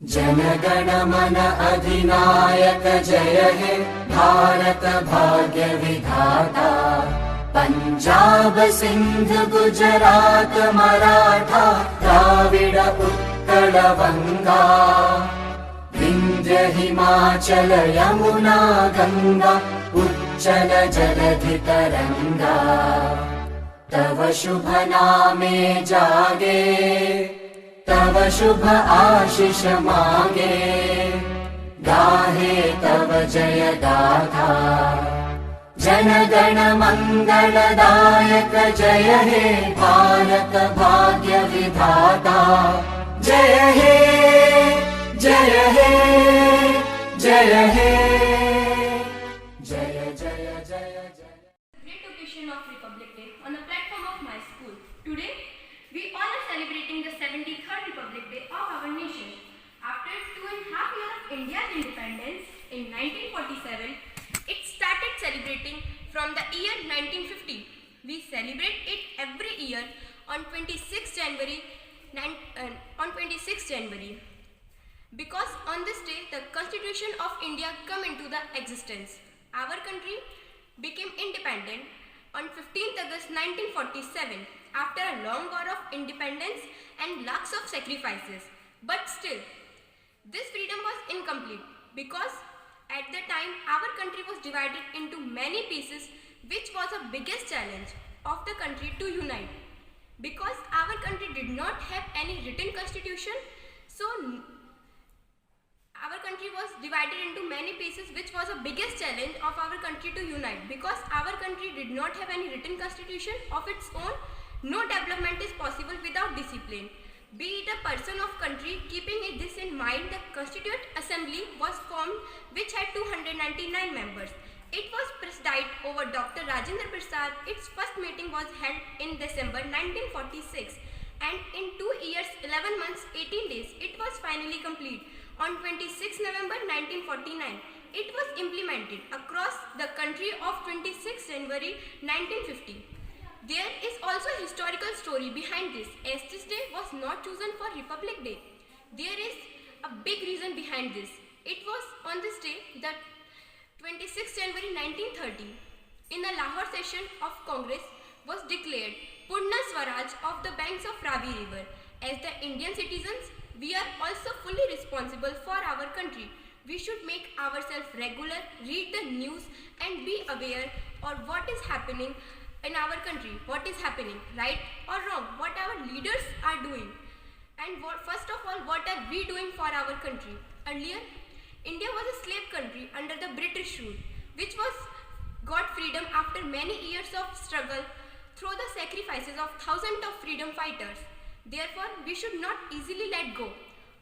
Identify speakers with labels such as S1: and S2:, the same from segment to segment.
S1: जनगण मन अधिनायक जय हे भारत भाग्य विधाता। पंजाब सिंध गुजरात मराठा द्राविड उत्कल बंगा। विंध्य हिमाचल यमुना गंगा उच्चल जलधि तरंगा। तव शुभ नामे जागे तव शुभ आशीष मांगे। गाहे तव जय गाथा जन गण मंगलदायक जय हे भारत भाग्य विधाता। जय हे जय हे जय हे जय जय जय जय।
S2: Great occasion of Republic Day on the platform of my school. Today, we all are celebrating the 73rd Republic Day of our nation. After 2.5 years of India's independence in 1947, it started celebrating from the year 1950. We celebrate it every year on 26 January. Because on this day, the Constitution of India come into the existence. Our country became independent on 15th August 1947 after a long war of independence and lakhs of sacrifices. But still, this freedom was incomplete because at the time our country was divided into many pieces, which was the biggest challenge of the country to unite. Because our country did not have any written constitution, so our country was divided into many pieces, which was the biggest challenge of our country to unite. Because our country did not have any written constitution of its own, no development is possible without discipline. Be it a person of country, keeping this in mind, the Constituent Assembly was formed, which had 299 members. It was presided over Dr. Rajendra Prasad. Its first meeting was held in December 1946, and in 2 years, 11 months, 18 days, it was finally complete. On 26 November 1949, it was implemented across the country of 26 January 1950. There is also a historical story behind this, as this day was not chosen for Republic Day. There is a big reason behind this. It was on this day that 26 January 1930, in the Lahore session of Congress, was declared Purna Swaraj of the banks of Ravi River. As the Indian citizens, we are also fully responsible for our country. We should make ourselves regular, read the news and be aware of what is happening in our country, what is happening, right or wrong, what our leaders are doing, and first of all, what are we doing for our country. Earlier, India was a slave country under the British rule, which got freedom after many years of struggle through the sacrifices of thousands of freedom fighters. Therefore, we should not easily let go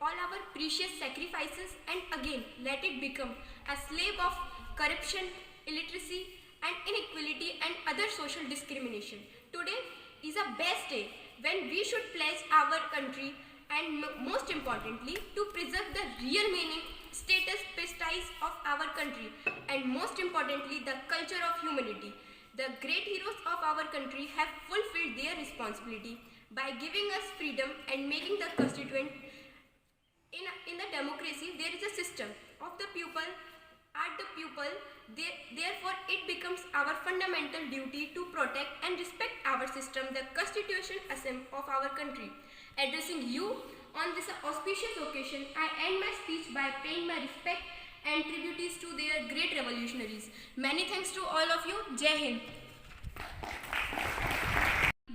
S2: all our precious sacrifices and again let it become a slave of corruption, illiteracy and inequality and other social discrimination. Today is a best day when we should pledge our country and most importantly to preserve the real meaning, status, prestige of our country and most importantly the culture of humanity. The great heroes of our country have fulfilled their responsibility by giving us freedom and making the constituent. In the democracy, there is a system of the people at the people. Therefore, it becomes our fundamental duty to protect and respect our system, the Constitution Assembly of our country. Addressing you on this auspicious occasion, I end my speech by paying my respect and tributes to their great revolutionaries. Many thanks to all of you. Jai Hind.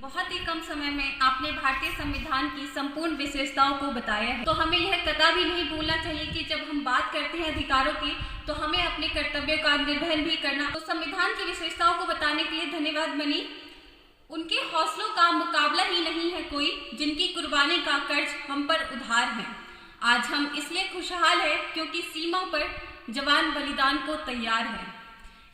S3: बहुत ही कम समय में आपने भारतीय संविधान की संपूर्ण विशेषताओं को बताया है, तो हमें यह कदापि नहीं भूलना चाहिए कि जब हम बात करते हैं अधिकारों की, तो हमें अपने कर्तव्यों का निर्वहन भी करना। तो संविधान की विशेषताओं को बताने के लिए धन्यवाद मनी। उनके हौसलों का मुकाबला ही नहीं है कोई, जिनकी कुर्बानी का कर्ज हम पर उधार है। आज हम इसलिए खुशहाल है क्योंकि सीमा पर जवान बलिदान को तैयार है।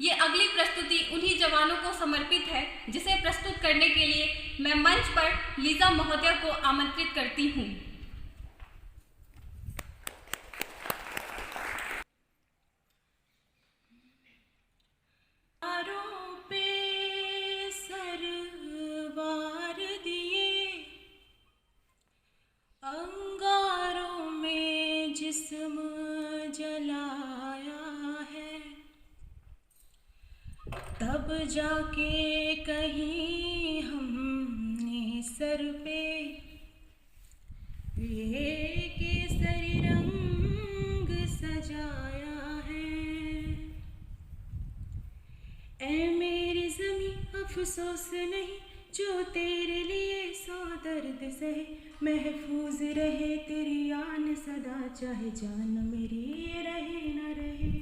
S3: ये अगली प्रस्तुति उन्हीं जवानों को समर्पित है, जिसे प्रस्तुत करने के लिए मैं मंच पर लीजा महोदया को आमंत्रित करती हूँ।
S4: अंगारों में तब जाके कहीं हमने सर पे ये केसरी रंग सजाया है। ऐ मेरी ज़मीं अफसोस नहीं जो तेरे लिए 100 दर्द सहे, महफूज रहे तेरी आन सदा, चाहे जान मेरी रहे न रहे।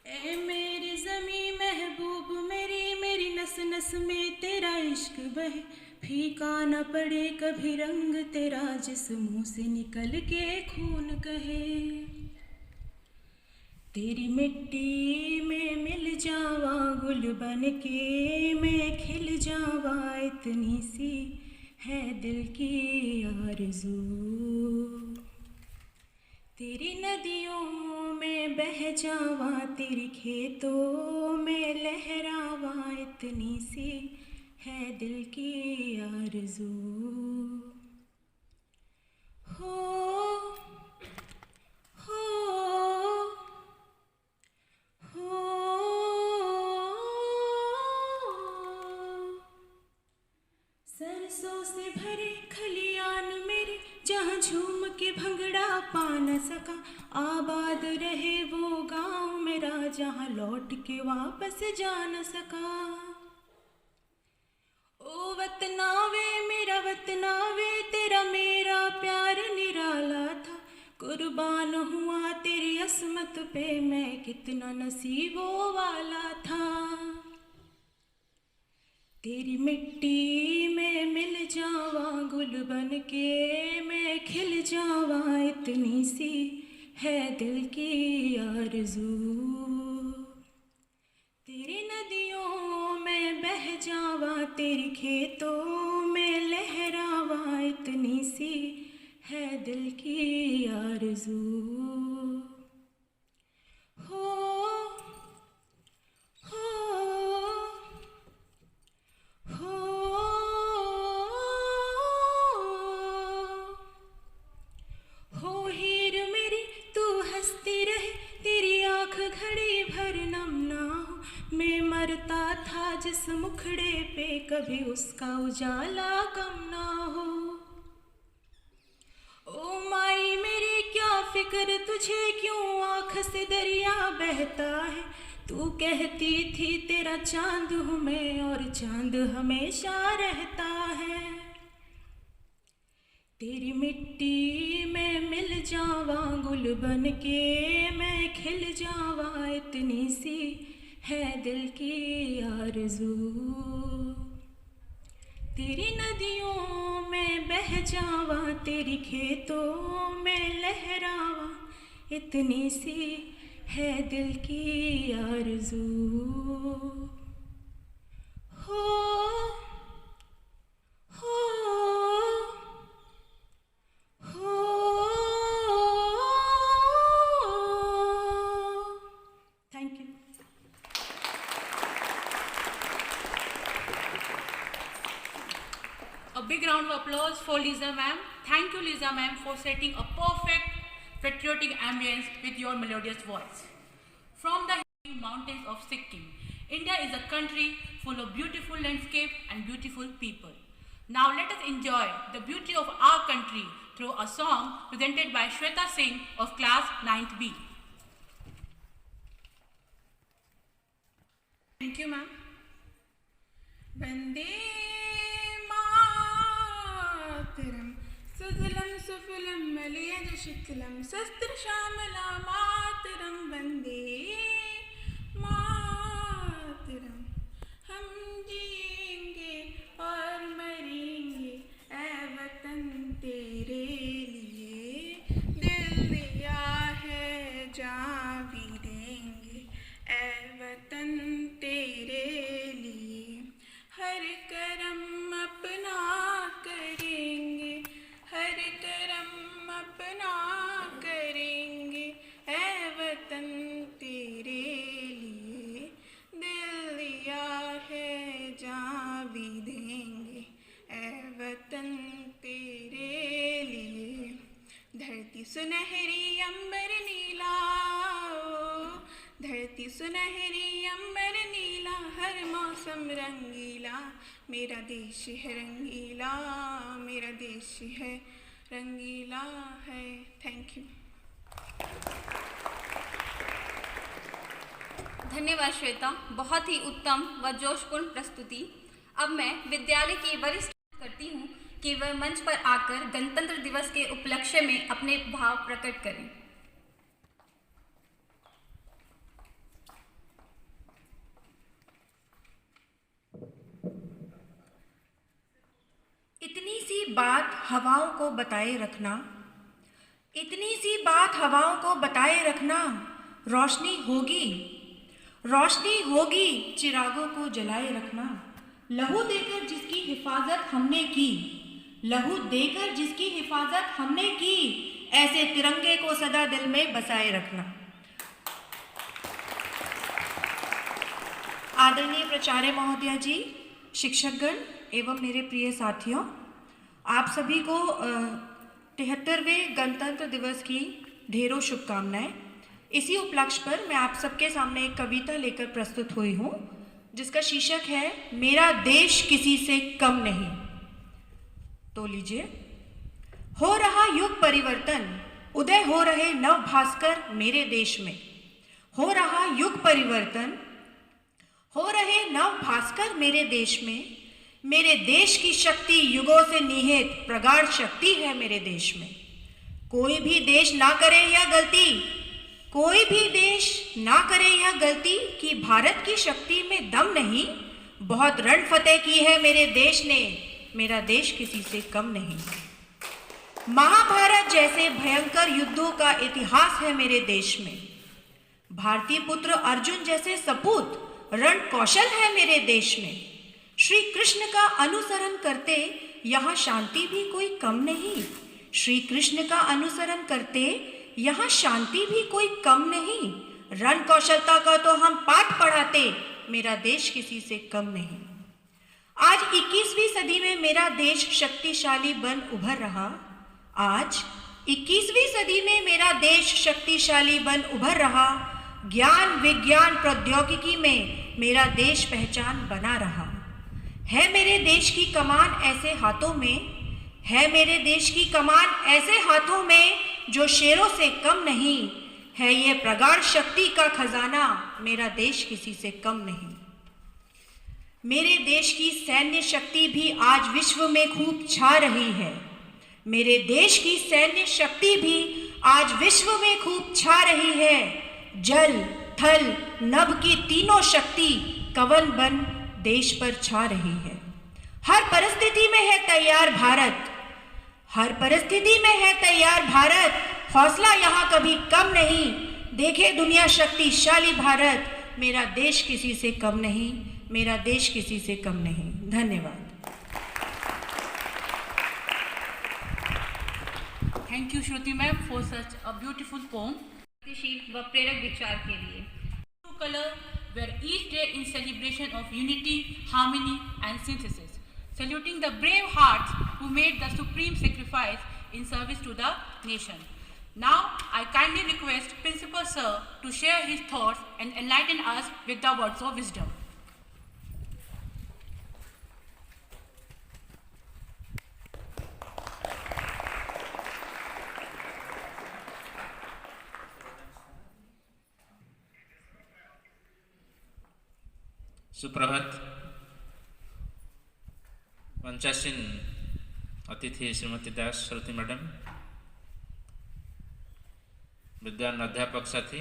S4: ऐ मेरी ज़मीं महबूब मेरी, मेरी नस नस में तेरा इश्क बहे, फीका न पड़े कभी रंग तेरा जिस मुँह से निकल के खून कहे। तेरी मिट्टी में मिल जावा गुल बन के मैं खिल जावा, इतनी सी है दिल की आरज़ू। तेरी नदियों में बह जावा तेरी खेतों में लहरावा, इतनी सी है दिल की आरज़ू। हो सरसों से भरे खलियान मेरे, जहाँ झूम के भंगड़ा पा न सका, आबाद रहे वो गाँव मेरा जहाँ लौट के वापस जा न सका। ओ वतना वे मेरा वतना वे, तेरा मेरा प्यार निराला था, कुर्बान हुआ तेरी असमत पे मैं कितना नसीबों वाला था। तेरी मिट्टी में मिल जावा गुल बन के मैं खिल जावा, इतनी सी है दिल की आरज़ू। तेरी नदियों में बह जावा तेरी खेतों में लहरावा, इतनी सी है दिल की आरज़ू। मरता था जिस मुखड़े पे कभी उसका उजाला कम ना हो। ओ माई मेरी क्या फिक्र तुझे क्यों आँख से दरिया बहता है, तू कहती थी तेरा चांद हूँ मैं और चांद हमेशा रहता है। तेरी मिट्टी में मिल जावा गुल बन के मैं खिल जावा, इतनी सी है दिल की आरज़ू। तेरी नदियों में बह जावा तेरी खेतों में लहरावा, इतनी सी है दिल की आरज़ू। Thank you.
S5: A big round of applause for Lisa ma'am. Thank you Lisa ma'am for setting a perfect patriotic ambience with your melodious voice. From the hilly mountains of Sikkim, India is a country full of beautiful landscape and beautiful people. Now let us enjoy the beauty of our country through a song presented by Shweta Singh of class 9th B.
S4: Thank you ma'am. Vande सुजलम सुफलम मलयज शितलम शस्त्र श्यामला मातरम, वंदे मातरम। हम जिएंगे और मरेंगे ऐ वतन तेरे लिए, दिल दिया है जान भी देंगे ऐ वतन तेरे लिए। हर करम अपना करेंगे, हर करम अपना करेंगे ऐ वतन तेरे लिए, दिल दिया है जान भी देंगे ऐ वतन तेरे लिए। धरती सुनहरी अंबर नीला, धरती धरती सुनहरी अंबर नीला, हर मौसम रंगीला, मेरा देश है रंगीला, मेरा देश है रंगीला है। Thank you.
S3: धन्यवाद श्वेता, बहुत ही उत्तम व जोशपूर्ण प्रस्तुति। अब मैं विद्यालय की वरिष्ठ करती हूँ कि वह मंच पर आकर गणतंत्र दिवस के उपलक्ष्य में अपने भाव प्रकट करें।
S6: इतनी सी बात हवाओं को बताए रखना, इतनी सी बात हवाओं को बताए रखना, रोशनी होगी, रोशनी होगी, चिरागों को जलाए रखना। लहू देकर जिसकी हिफाजत हमने की, लहू देकर जिसकी हिफाजत हमने की, ऐसे तिरंगे को सदा दिल में बसाए रखना। आदरणीय प्राचार्य महोदया जी, शिक्षकगण एवं मेरे प्रिय साथियों, आप सभी को 73वें गणतंत्र दिवस की ढेरों शुभकामनाएं। इसी उपलक्ष्य पर मैं आप सबके सामने एक कविता लेकर प्रस्तुत हुई हूँ, जिसका शीर्षक है मेरा देश किसी से कम नहीं। तो लीजिए। हो रहा युग परिवर्तन, उदय हो रहे नव भास्कर मेरे देश में। हो रहा युग परिवर्तन, हो रहे नव भास्कर मेरे देश में। मेरे देश की शक्ति युगों से निहित प्रगाढ़ शक्ति है मेरे देश में। कोई भी देश ना करे यह गलती, कोई भी देश ना करे यह गलती कि भारत की शक्ति में दम नहीं। बहुत रण फतेह की है मेरे देश ने, मेरा देश किसी से कम नहीं। महाभारत जैसे भयंकर युद्धों का इतिहास है मेरे देश में। भारतीय पुत्र अर्जुन जैसे सपूत रण कौशल है मेरे देश में। श्री कृष्ण का अनुसरण करते यहाँ शांति भी कोई कम नहीं। श्री कृष्ण का अनुसरण करते यहाँ शांति भी कोई कम नहीं। रण कौशलता का तो हम पाठ पढ़ाते, मेरा देश किसी से कम नहीं। आज 21वीं सदी में मेरा देश शक्तिशाली बन उभर रहा। आज 21वीं सदी में मेरा देश शक्तिशाली बन उभर रहा। ज्ञान विज्ञान प्रौद्योगिकी में मेरा देश पहचान बना रहा। है मेरे देश की कमान ऐसे हाथों में, है मेरे देश की कमान ऐसे हाथों में जो शेरों से कम नहीं। है ये प्रगाढ़ शक्ति का खजाना, मेरा देश किसी से कम नहीं। मेरे देश की सैन्य शक्ति भी आज विश्व में खूब छा रही है। मेरे देश की सैन्य शक्ति भी आज विश्व में खूब छा रही है। जल थल नभ की तीनों शक्ति कवन बन देश पर छा रही है। हर परिस्थिति में है तैयार भारत, हर परिस्थिति में है तैयार भारत। हौसला यहाँ कभी कम नहीं। देखे दुनिया शक्तिशाली भारत, मेरा देश किसी से कम नहीं, मेरा देश किसी से कम नहीं। धन्यवाद।
S5: Thank you, Shruti ma'am, for such a beautiful poem.
S3: गतिशील व प्रेरक विचार के लिए।
S5: True color, where each day in celebration of unity, harmony, and synthesis, saluting the brave hearts who made the supreme sacrifice in service to the nation. Now, I kindly request Principal Sir to share his thoughts and enlighten us with the words of wisdom.
S7: सुप्रभात। मंचासीन अतिथि श्रीमती दास श्रुति madam, विद्वान अध्यापक साथी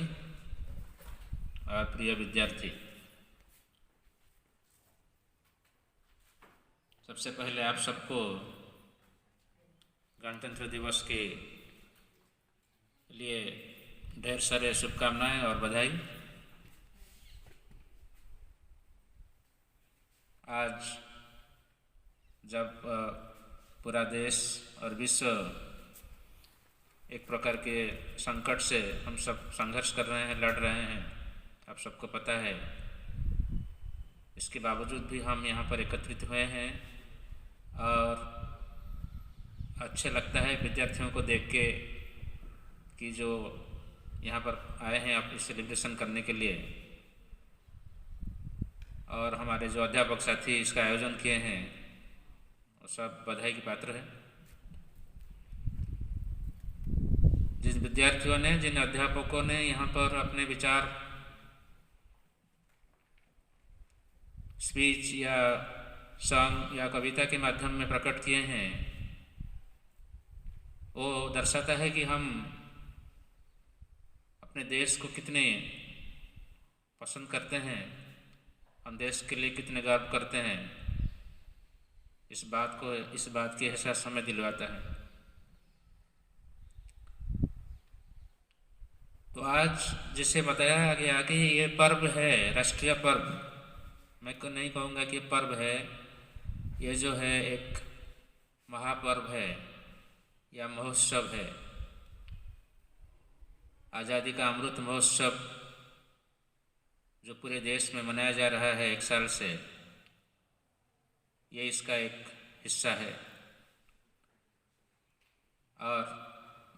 S7: और प्रिय विद्यार्थी, सबसे पहले आप सबको गणतंत्र दिवस के लिए ढेर सारे शुभकामनाएं और बधाई। आज जब पूरा देश और विश्व एक प्रकार के संकट से हम सब संघर्ष कर रहे हैं, लड़ रहे हैं, आप सबको पता है। इसके बावजूद भी हम यहाँ पर एकत्रित हुए हैं और अच्छे लगता है विद्यार्थियों को देख के कि जो यहाँ पर आए हैं अपनी सेलिब्रेशन करने के लिए। और हमारे जो अध्यापक साथी इसका आयोजन किए हैं वो सब बधाई के पात्र हैं। जिन विद्यार्थियों ने, जिन अध्यापकों ने यहाँ पर अपने विचार स्पीच या सॉन्ग या कविता के माध्यम में प्रकट किए हैं, वो दर्शाता है कि हम अपने देश को कितने पसंद करते हैं, हम देश के लिए कितने गर्व करते हैं। इस बात की एहसास हमें दिलवाता है। तो आज जिसे बताया गया कि ये पर्व है, राष्ट्रीय पर्व, मैं नहीं कहूँगा कि ये पर्व है, ये जो है एक महापर्व है या महोत्सव है। आज़ादी का अमृत महोत्सव जो पूरे देश में मनाया जा रहा है 1 साल से, ये इसका एक हिस्सा है। और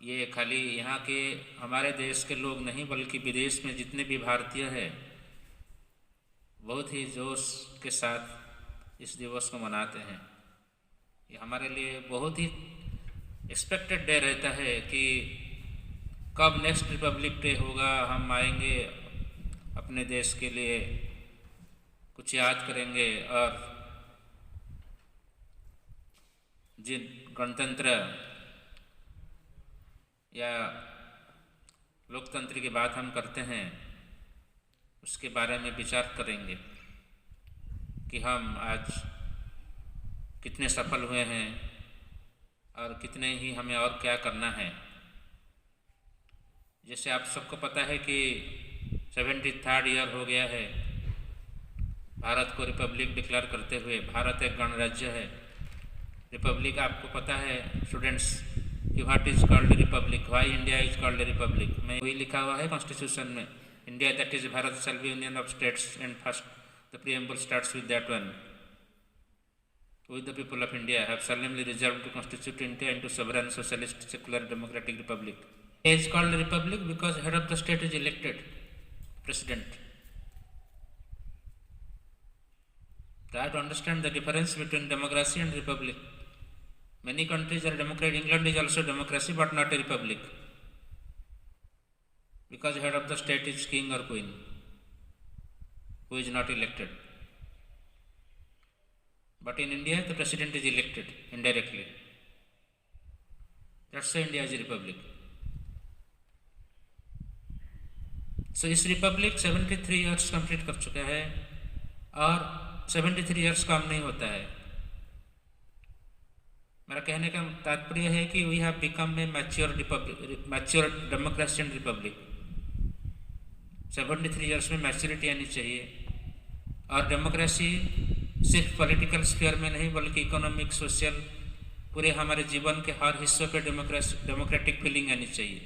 S7: ये खाली यहाँ के हमारे देश के लोग नहीं बल्कि विदेश में जितने भी भारतीय हैं बहुत ही जोश के साथ इस दिवस को मनाते हैं। ये हमारे लिए बहुत ही एक्सपेक्टेड डे रहता है कि कब नेक्स्ट रिपब्लिक डे होगा, हम आएंगे अपने देश के लिए कुछ याद करेंगे और जिन गणतंत्र या लोकतंत्र की बात हम करते हैं उसके बारे में विचार करेंगे कि हम आज कितने सफल हुए हैं और कितने ही हमें और क्या करना है। जैसे आप सबको पता है कि 73rd ईयर हो गया है भारत को रिपब्लिक डिक्लेयर करते हुए। भारत एक गणराज्य है। रिपब्लिक आपको पता है स्टूडेंट्स कि what is called Republic, why India is called Republic. में वही लिखा हुआ है कॉन्स्टिट्यूशन में, India that is Bharat shall be union of states and first the preamble starts with that one, with the people of India have solemnly resolved to constitute India into sovereign, socialist, secular, democratic republic. It is called a republic because head of the state is elected president. Try to understand the difference between democracy and republic. Many countries are democratic. England is also democracy but not a republic because head of the state is king or queen who is not elected. But in India, the president is elected indirectly. That's why India is a republic. So इस Republic 73 years complete कर चुका है और 73 years काम नहीं होता है। मेरा कहने का तात्पर्य है कि we have become a mature democracy and republic. 73 years में मैच्योरिटी आनी चाहिए और डेमोक्रेसी सिर्फ पॉलिटिकल स्फीयर में नहीं बल्कि इकोनॉमिक, सोशल, पूरे हमारे जीवन के हर हिस्सों पे डेमोक्रेटिक फीलिंग आनी चाहिए।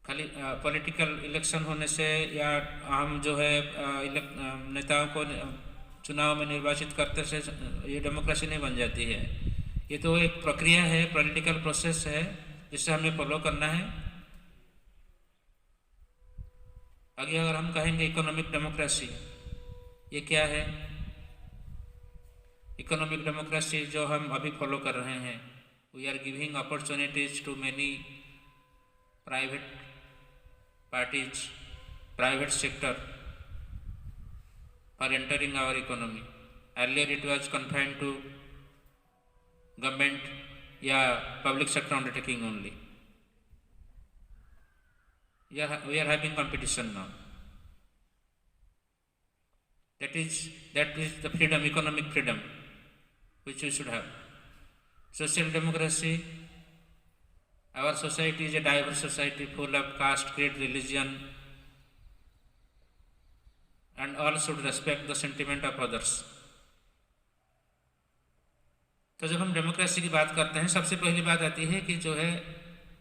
S7: खाली पॉलिटिकल इलेक्शन होने से या हम जो है नेताओं को चुनाव में निर्वाचित करते से ये डेमोक्रेसी नहीं बन जाती है। ये तो एक प्रक्रिया है, पॉलिटिकल प्रोसेस है जिसे हमें फॉलो करना है। आगे अगर हम कहेंगे इकोनॉमिक डेमोक्रेसी, ये क्या है? इकोनॉमिक डेमोक्रेसी जो हम अभी फॉलो कर रहे हैं, we are giving opportunities to many private parties, private sector for entering our economy. Earlier it was confined to government या public sector undertaking only. We are having competition now. That is the freedom, economic freedom, which we should have. Social democracy. Our society is a diverse society full of caste, creed, religion, and all should respect the sentiment of others. तो जब हम democracy की बात करते हैं सबसे पहली बात आती है कि जो है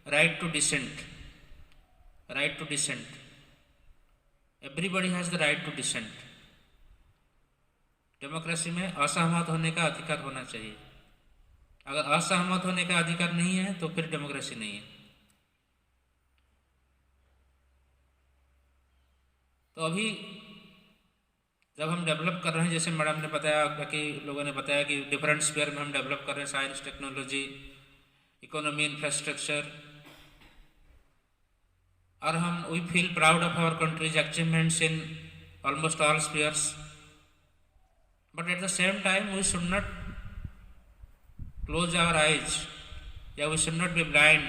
S7: right to dissent. Right to dissent, everybody has the right to dissent. Democracy में असहमत होने का अधिकार होना चाहिए। अगर असहमत होने का अधिकार नहीं है तो फिर डेमोक्रेसी नहीं है। तो अभी जब हम डेवलप कर रहे हैं, जैसे मैडम ने बताया, बाकी लोगों ने बताया कि डिफरेंट स्फीयर में हम डेवलप कर रहे हैं, साइंस, टेक्नोलॉजी, इकोनॉमी, इंफ्रास्ट्रक्चर, और हम we feel proud of our country's achievements in almost all spheres, but at the same time we should not close our eyes, yeah, we should not be blind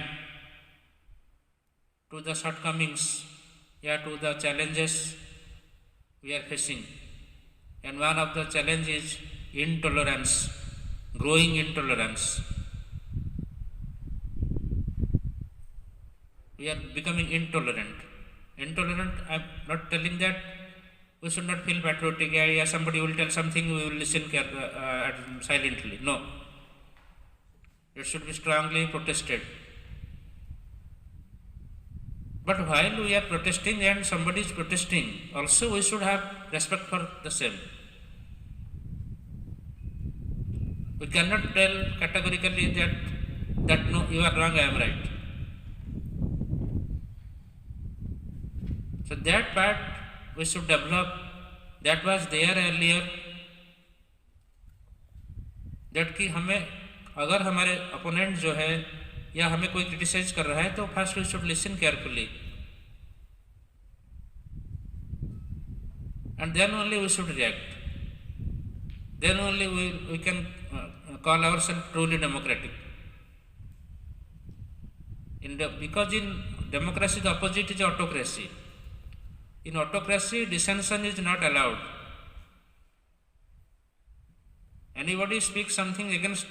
S7: to the shortcomings, yeah, to the challenges we are facing. And one of the challenges is intolerance, growing intolerance. We are becoming intolerant. Intolerant, I am not telling that we should not feel patriotic, yeah, somebody will tell something, we will listen silently. No. It should be strongly protested. But while we are protesting and somebody is protesting, also we should have respect for the same. We cannot tell categorically that no, you are wrong, I am right. So that part we should develop. That was there earlier. that कि हमें अगर हमारे opponent जो है या हमें कोई criticise कर रहा है तो first we should listen carefully and then only we should react, then only we can call ourselves truly democratic. Because in democracy the opposite is autocracy. In autocracy dissension is not allowed. Anybody speaks something against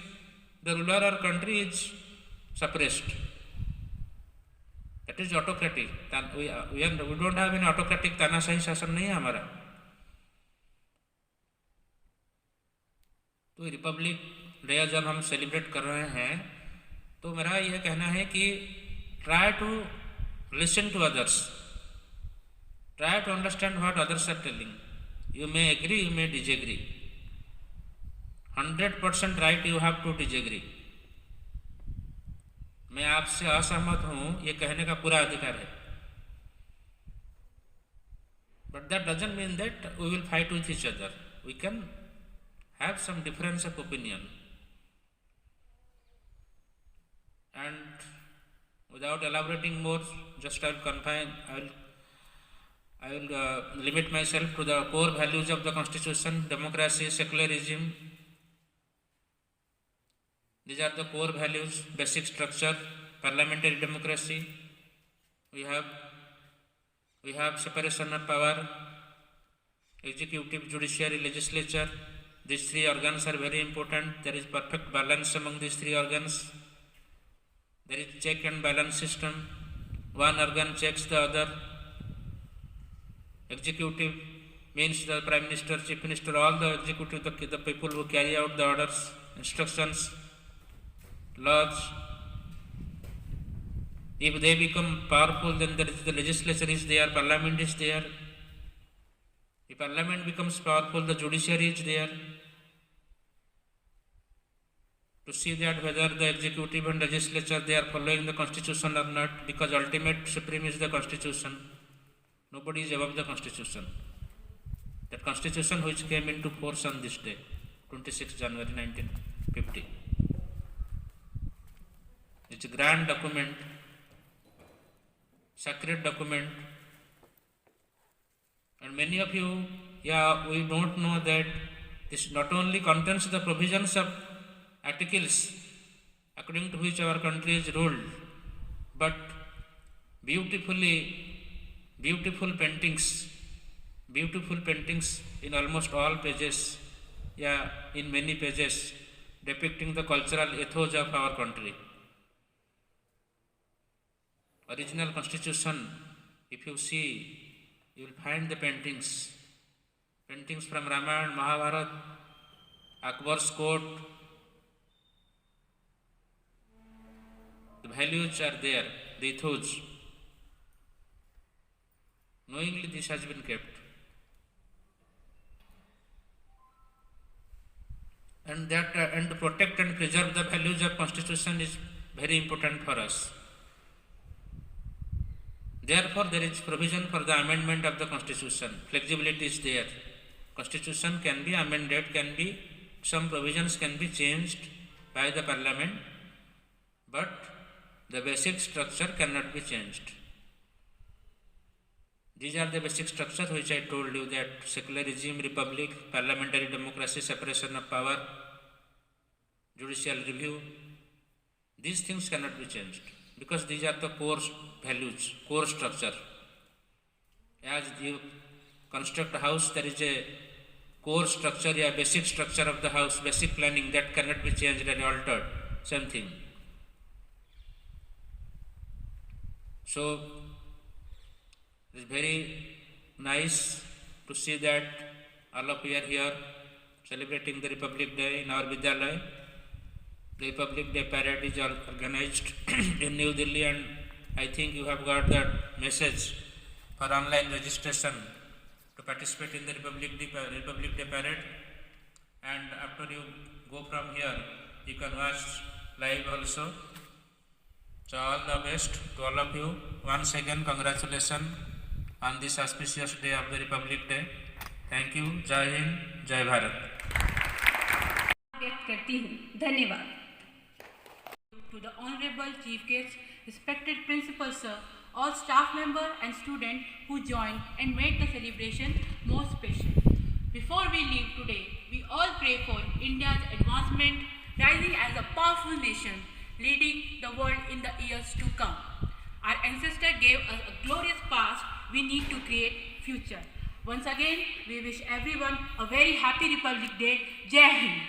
S7: the ruler or country is suppressed. That is autocratic. We don't have any autocratic तानाशाही शासन नहीं है हमारा. तो Republic day जब हम celebrate कर रहे हैं तो मेरा यह कहना है कि try to listen to others, try to understand what others are telling. You may agree, you may disagree. 100% right you have to disagree. मैं आपसे असहमत हूं ये कहने का पूरा अधिकार है, but that doesn't mean that we will fight with each other. We can have some difference of opinion, and without elaborating more, just I will limit myself to the core values of the constitution: democracy, secularism. These are the core values, basic structure. Parliamentary democracy, we have separation of power, executive, judiciary, legislature. These three organs are very important. There is perfect balance among these three organs. There is check and balance system. One organ checks the other. Executive means the Prime Minister, Chief Minister, all the executive, the people who carry out the orders, instructions, laws. If they become powerful, then there is the legislature is there, Parliament is there. If Parliament becomes powerful, the judiciary is there to see that whether the executive and legislature they are following the constitution or not, because ultimate supreme is the constitution. Nobody is above the constitution. That constitution which came into force on this day, 26 January 1950. It's a grand document, sacred document. And many of you, we don't know that this not only contains the provisions of articles according to which our country is ruled, but beautiful paintings in almost all pages, in many pages, depicting the cultural ethos of our country. Original constitution, if you see, you will find the paintings from Ramayana, Mahabharata, Akbar's court. The values are there, the ethos. Knowingly this has been kept. And to protect and preserve the values of constitution is very important for us. Therefore, there is provision for the amendment of the constitution. Flexibility is there. Constitution can be amended, some provisions can be changed by the Parliament, but the basic structure cannot be changed. These are the basic structure which I told you, that secular regime, republic, parliamentary democracy, separation of power, judicial review. These things cannot be changed because these are the core values, core structure. As you construct a house, there is a core structure, a basic structure of the house, basic planning that cannot be changed and altered. Same thing. So it is very nice to see that all of you are here celebrating the Republic Day in our Vidyalaya. The Republic Day parade is organized in New Delhi, and I think you have got that message for online registration to participate in the Republic Day parade. And after you go from here, you can watch live also. So all the best to all of you. Once again, congratulations on this auspicious day of the Republic Day. Thank you. Jai Hind, Jai Bharat.
S3: व्यक्त करती हूँ। धन्यवाद।
S5: To the Honorable Chief Guest, respected Principal Sir, all staff members and students who joined and made the celebration more special. Before we leave today, we all pray for India's advancement, rising as a powerful nation, leading the world in the years to come. Our ancestors gave us a glorious past. We need to create future. Once again, we wish everyone a very happy Republic Day. Jai Hind.